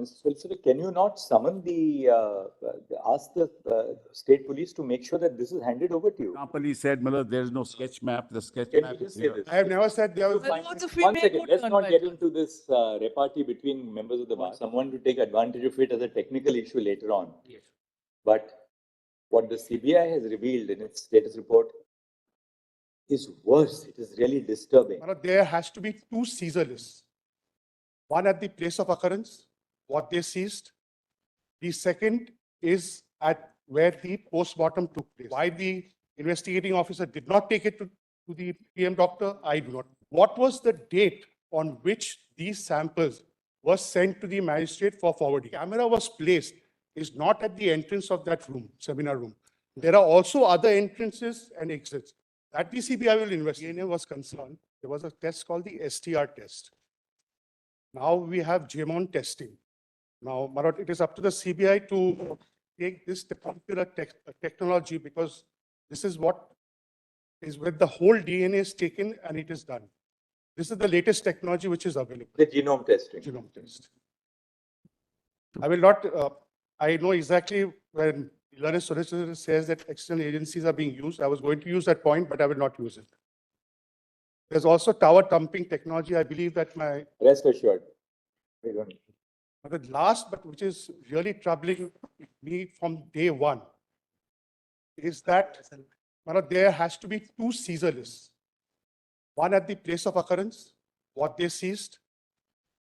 Mr. Solicitor, can you not summon ask the state police to make sure that this is handed over to you? Police said, Mother, there is no sketch map. The sketch Can map you is just say here. this? I have never said there was. One second, let's not get into this repartee between members of the bar. Someone to take advantage of it as a technical issue later on. Yes. But what the CBI has revealed in its status report is worse. It is really disturbing. There has to be two seizure lists. One at the place of occurrence, what they seized. The second is at where the post-mortem took place. Why the investigating officer did not take it to the PM doctor, I do not. What was the date on which these samples were sent to the magistrate for forwarding? Camera was placed is not at the entrance of that room, seminar room. There are also other entrances and exits. That the CBI will investigate. DNA was concerned. There was a test called the STR test. Now we have GMON testing. Now, Marot, it is up to the CBI to take this particular technology, because this is what is where the whole DNA is taken and it is done. This is the latest technology which is available. The genome testing. Genome test. I will not, I know exactly when learned solicitor says that external agencies are being used. I was going to use that point, but I will not use it. There's also tower thumping technology. I believe that my... Rest assured. We don't. But the last, but which is really troubling me from day one, is that there has to be two seizure lists. One at the place of occurrence, what they seized.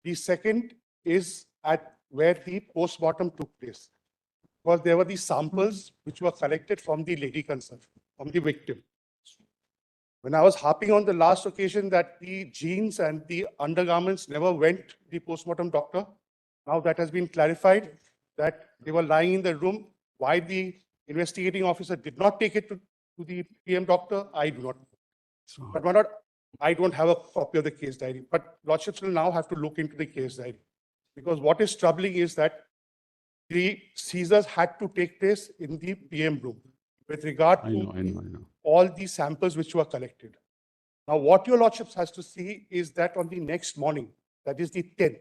The second is at where the post-mortem took place. Because there were these samples which were collected from the lady concerned, from the victim. When I was harping on the last occasion that the jeans and the undergarments never went to the post-mortem doctor, now that has been clarified that they were lying in the room. Why the investigating officer did not take it to the PM doctor, I do not. But I don't have a copy of the case diary. But Lordships will now have to look into the case diary. Because what is troubling is that the seizures had to take place in the PM room with regard to all the samples which were collected. Now, what your Lordships has to see is that on the next morning, that is the 10th,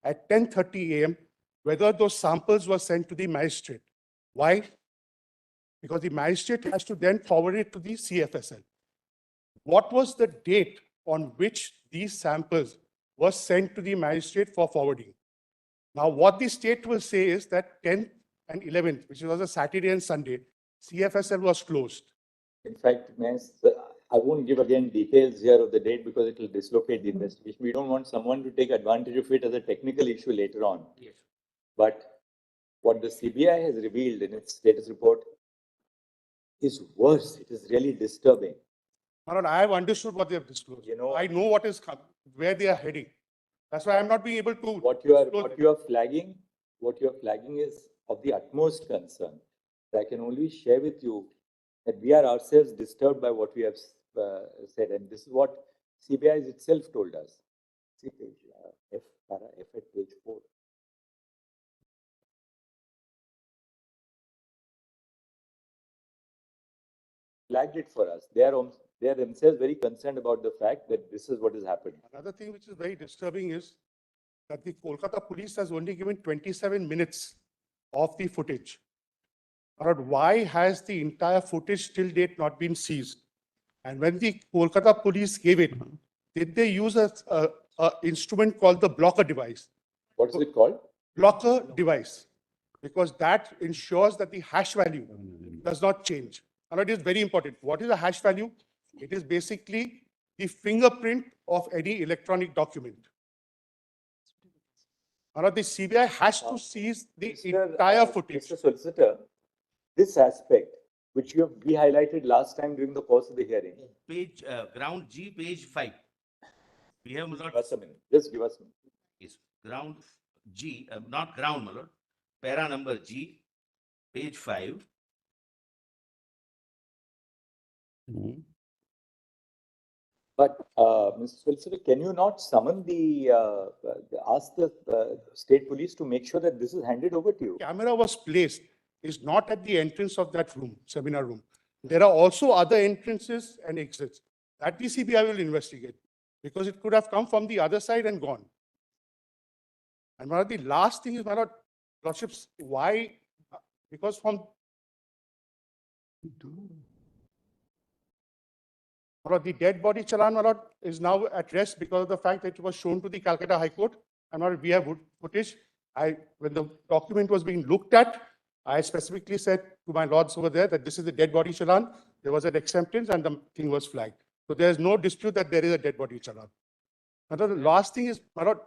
at 10:30 a.m., whether those samples were sent to the magistrate. Why? Because the magistrate has to then forward it to the CFSL. What was the date on which these samples were sent to the magistrate for forwarding? Now, what the state will say is that 10th and 11th, which was a Saturday and Sunday, CFSL was closed. In fact, I won't give again details here of the date because it will dislocate the investigation. We don't want someone to take advantage of it as a technical issue later on. Yes. But what the CBI has revealed in its status report is worse. It is really disturbing. I have understood what they have disclosed. I know what is where they are heading. That's why I'm not being able to. What you are flagging is of the utmost concern. I can only share with you that we are ourselves disturbed by what we have said, and this is what CBI itself told us. See page F at page 4. Flagged it for us. They are themselves very concerned about the fact that this is what is happening. Another thing which is very disturbing is that the Kolkata police has only given 27 minutes of the footage. Why has the entire footage till date not been seized? And when the Kolkata police gave it, did they use an instrument called the blocker device? What is it called? Blocker device. Because that ensures that the hash value does not change. And it is very important. What is a hash value? It is basically the fingerprint of any electronic document. The CBI has to seize the entire footage. Mr. Solicitor, this aspect, which we highlighted last time during the course of the hearing. Page, ground G, page 5. We have not. Give us a minute. Just give us a minute. Yes, ground G, not ground, my lord. Para number G, page 5. But, Mr. Solicitor, can you not summon ask the state police to make sure that this is handed over to you? Camera was placed is not at the entrance of that room, seminar room. There are also other entrances and exits. That the CBI will investigate because it could have come from the other side and gone. And one of the last thing is, my lord, lordships, why? Because from my lord, the dead body challan, my lord, is now at rest because of the fact that it was shown to the Calcutta High Court. And my lord, we have footage. When the document was being looked at, I specifically said to my lords over there that this is the dead body challan. There was an acceptance and the thing was flagged. So there is no dispute that there is a dead body challan. My lord, the last thing is, my lord,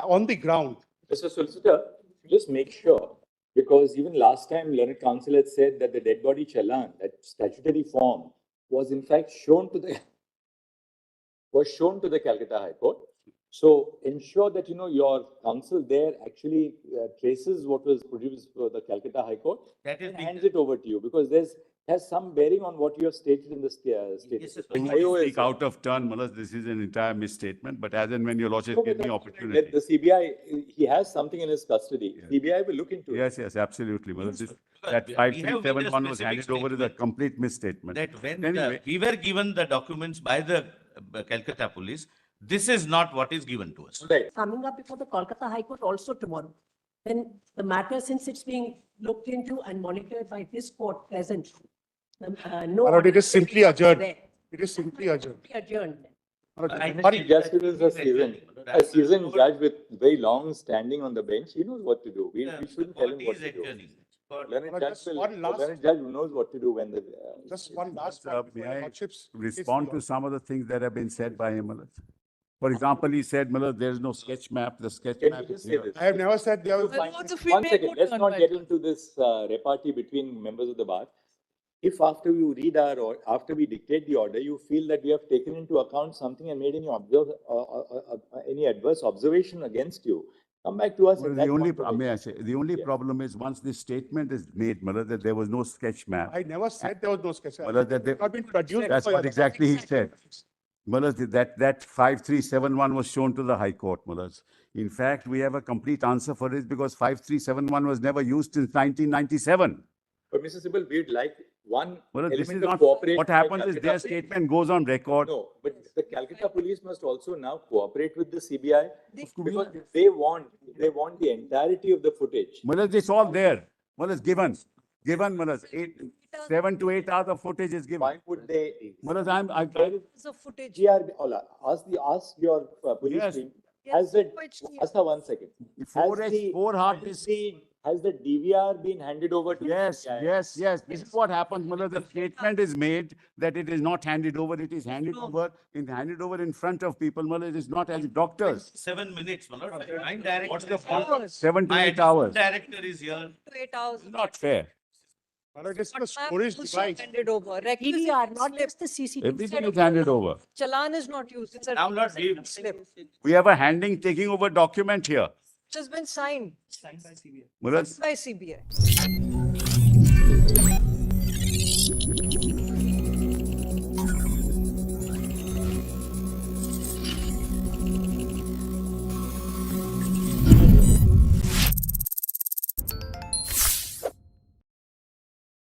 on the ground, Mr. Solicitor, just make sure, because even last time learned counsel had said that the dead body challan, that statutory form, was in fact shown to the Calcutta High Court. So ensure that your counsel there actually traces what was produced for the Calcutta High Court That is and being hands it over to you, because has some bearing on what you have stated in the statement. Yes, sir. When you speak out of turn, Mullah, this is an entire misstatement, but as and when your lordship No, give but me let opportunity. the CBI, he has something in his custody. Yes. CBI will look into it. Yes, yes, absolutely, Mullah. Because That we have made a 5371 was specific handed over is a statement complete misstatement. that when Anyway. we were given the documents by the Calcutta police, this is not what is given to us. Right. Coming up before the Kolkata High Court also tomorrow. Then the matter, since it's being looked into and monitored by this court present, no. my lord, it is simply adjourned. There. It is simply adjourned. Adjourned. My lord, I- sorry, Justice is a seasoned judge with very long standing on the bench. He knows what to do. We shouldn't tell him what to do. Learned judge just one last- learned judge knows what to do when the. just one last Sir, point may before your I lordships. Respond to some of the things that have been said by him, Mullah. For example, he said, Mullah, there is no sketch map. The sketch Can map you is just say here. this? I have never said there was. One second, let's not get into this repartee between members of the bar. If after you read or after we dictate the order, you feel that we have taken into account something and made any adverse observation against you, come back to us. Well, at the that only, point of may I action. say, the only Yes. problem is once this statement is made, Mullah, that there was no sketch map. I never said there was no sketch. Mullah, that they- Not been produced. That's by what your- exactly he said. Mullah, that 5371 was shown to the High Court, Mullah. In fact, we have a complete answer for it because 5371 was never used since 1997. But Mr. Sibal, we'd like one Mullah, this is element of not, cooperation. what by happens is Calcutta their police. statement goes on record. No, but the Calcutta police must also now cooperate with the CBI because Yeah. they want the entirety of the footage. Mullah, it's all there. Mullah, it's given, Mullah, 7 to 8 hours of footage is given. Why would they? Mullah, So footage. GRB, Ola, ask your police Yes. team. Yes, Has the, which team? ask her 1 second. four hard disks. Has the DVR been handed over to? Yes, CBI? yes. This is what happens, Mullah. The statement is made that it is not handed over. It is handed over in front of people, Mullah. It is not as doctors. 7 minutes, my lord. My director. What's the is here. fault? 7 to My 8 hours. director is here. 8 hours. Not fair. My lord, it's a Map storage also device. handed over. DVR, not just the CCTV. Everything is handed over. Challan is not used. It's a Now, Lord, we- slip, which We have a handing taking over document here. has been signed Mullah, by CBI.